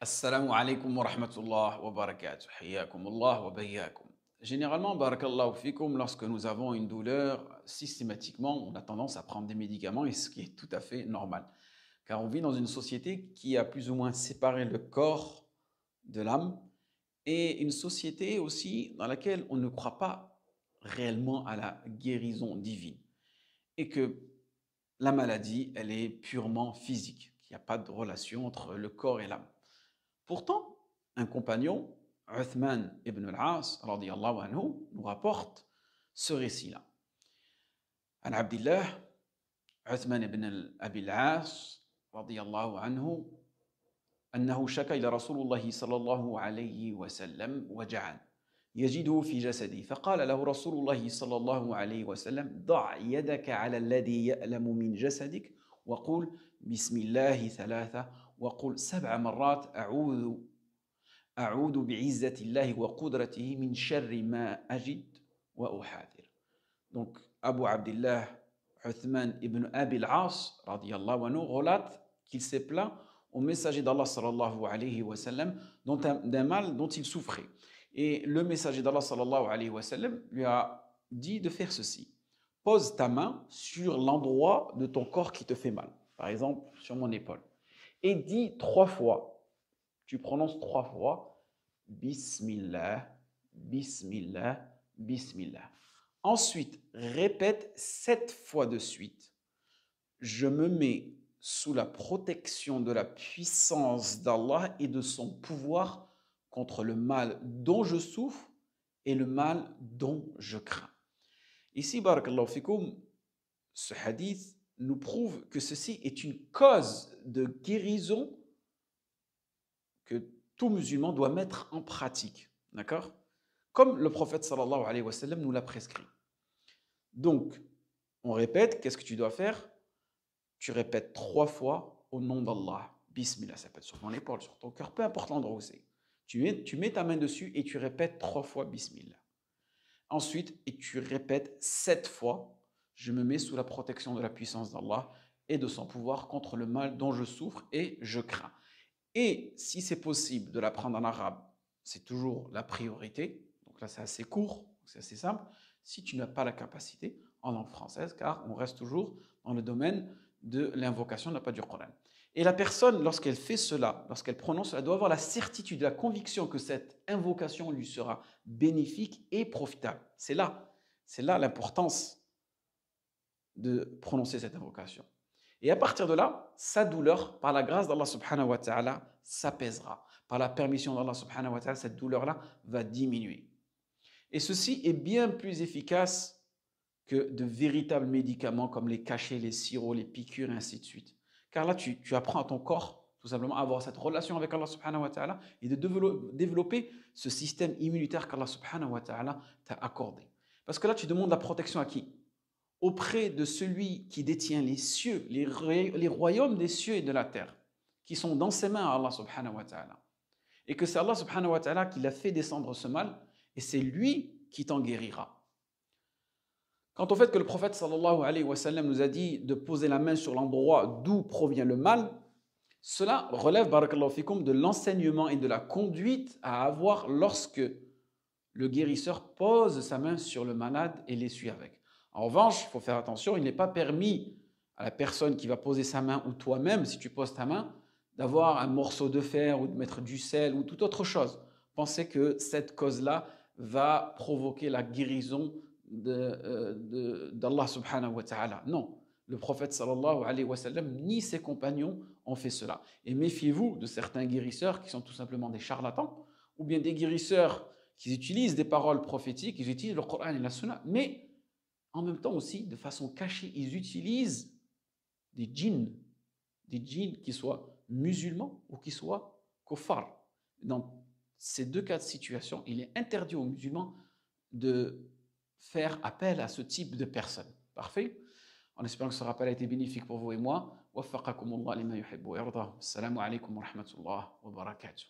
Assalamu alaikum wa rahmatullah wa barakatuh. Hayyakumullah wa bayyakum. Généralement, barakallahu fikum, lorsque nous avons une douleur, systématiquement, on a tendance à prendre des médicaments, et ce qui est tout à fait normal. Car on vit dans une société qui a plus ou moins séparé le corps de l'âme, et une société aussi dans laquelle on ne croit pas réellement à la guérison divine. Et que la maladie, elle est purement physique, qu'il n'y a pas de relation entre le corps et l'âme. Pourtant, un compagnon, Uthman ibn al-As, radiyallahu anhu, nous rapporte ce récit-là. An Abdillah, Uthman ibn Abi al-As, radiyallahu anhu, أنه شكا إلى رسول الله صلى الله عليه وسلم وجعا يجده في جسده فقال له رسول الله صلى الله عليه وسلم ضع يدك على الذي يألم من جسدك وقل بسم الله ثلاثة وقل 7 مرات أعوذ بعزة الله وقدرته من شر ما أجد وأحاذر. Donc Abu Abdillah Uthman ibn Abi al-As radiyallahu anhu relate qu'il s'est plaint au messager d'Allah sallallahu alayhi wa sallam d'un mal dont il souffrait. Et le messager d'Allah sallallahu alayhi wa sallam lui a dit de faire ceci. Pose ta main sur l'endroit de ton corps qui te fait mal. Par exemple, sur mon épaule. Et dis 3 fois. Tu prononces 3 fois. Bismillah, Bismillah, Bismillah. Ensuite, répète 7 fois de suite. Je me mets sous la protection de la puissance d'Allah et de son pouvoir contre le mal dont je souffre et le mal dont je crains. Ici, barakallahu fikoum, ce hadith nous prouve que ceci est une cause de guérison que tout musulman doit mettre en pratique. D'accord? Comme le prophète sallallahu alayhi wa sallam nous l'a prescrit. Donc, on répète, qu'est-ce que tu dois faire? Tu répètes 3 fois au nom d'Allah. Bismillah, ça peut être sur ton épaule, sur ton cœur, peu importe l'endroit où c'est. Tu mets ta main dessus et tu répètes 3 fois Bismillah. Ensuite, et tu répètes 7 fois, je me mets sous la protection de la puissance d'Allah et de son pouvoir contre le mal dont je souffre et je crains. Et si c'est possible de l'apprendre en arabe, c'est toujours la priorité. Donc là, c'est assez court, c'est assez simple. Si tu n'as pas la capacité, en langue française, car on reste toujours dans le domaine de l'invocation, n'a pas du Coran. Et la personne, lorsqu'elle fait cela, lorsqu'elle prononce, elle doit avoir la certitude, la conviction que cette invocation lui sera bénéfique et profitable. C'est là l'importance de prononcer cette invocation. Et à partir de là, sa douleur, par la grâce d'Allah subhanahu wa ta'ala, s'apaisera. Par la permission d'Allah subhanahu wa ta'ala, cette douleur-là va diminuer. Et ceci est bien plus efficace que de véritables médicaments comme les cachets, les sirops, les piqûres et ainsi de suite. Car là, tu apprends à ton corps tout simplement à avoir cette relation avec Allah subhanahu wa ta'ala et de développer ce système immunitaire qu'Allah subhanahu wa ta'ala t'a accordé. Parce que là, tu demandes la protection à qui? Auprès de celui qui détient les cieux, les royaumes des cieux et de la terre, qui sont dans ses mains à Allah subhanahu wa ta'ala. Et que c'est Allah subhanahu wa ta'ala qui l'a fait descendre ce mal, et c'est lui qui t'en guérira. Quant au fait que le prophète sallallahu alayhi wa sallam nous a dit de poser la main sur l'endroit d'où provient le mal, cela relève, barakallahu fikum, de l'enseignement et de la conduite à avoir lorsque le guérisseur pose sa main sur le malade et l'essuie avec. En revanche, il faut faire attention, il n'est pas permis à la personne qui va poser sa main ou toi-même, si tu poses ta main, d'avoir un morceau de fer ou de mettre du sel ou toute autre chose. Pensez que cette cause-là va provoquer la guérison d'Allah subhanahu wa ta'ala. Non, le prophète sallallahu alayhi wa sallam ni ses compagnons ont fait cela. Et méfiez-vous de certains guérisseurs qui sont tout simplement des charlatans, ou bien des guérisseurs qui utilisent des paroles prophétiques, ils utilisent le Coran et la Sunna, mais en même temps aussi, de façon cachée, ils utilisent des djinns qui soient musulmans ou qui soient kuffar. Dans ces 2 cas de situation, il est interdit aux musulmans de faire appel à ce type de personnes. Parfait? En espérant que ce rappel a été bénéfique pour vous et moi. Waffaqakumullah lima yuhibbu wa yarda. Assalamu alaikum wa rahmatullah wa barakatuh.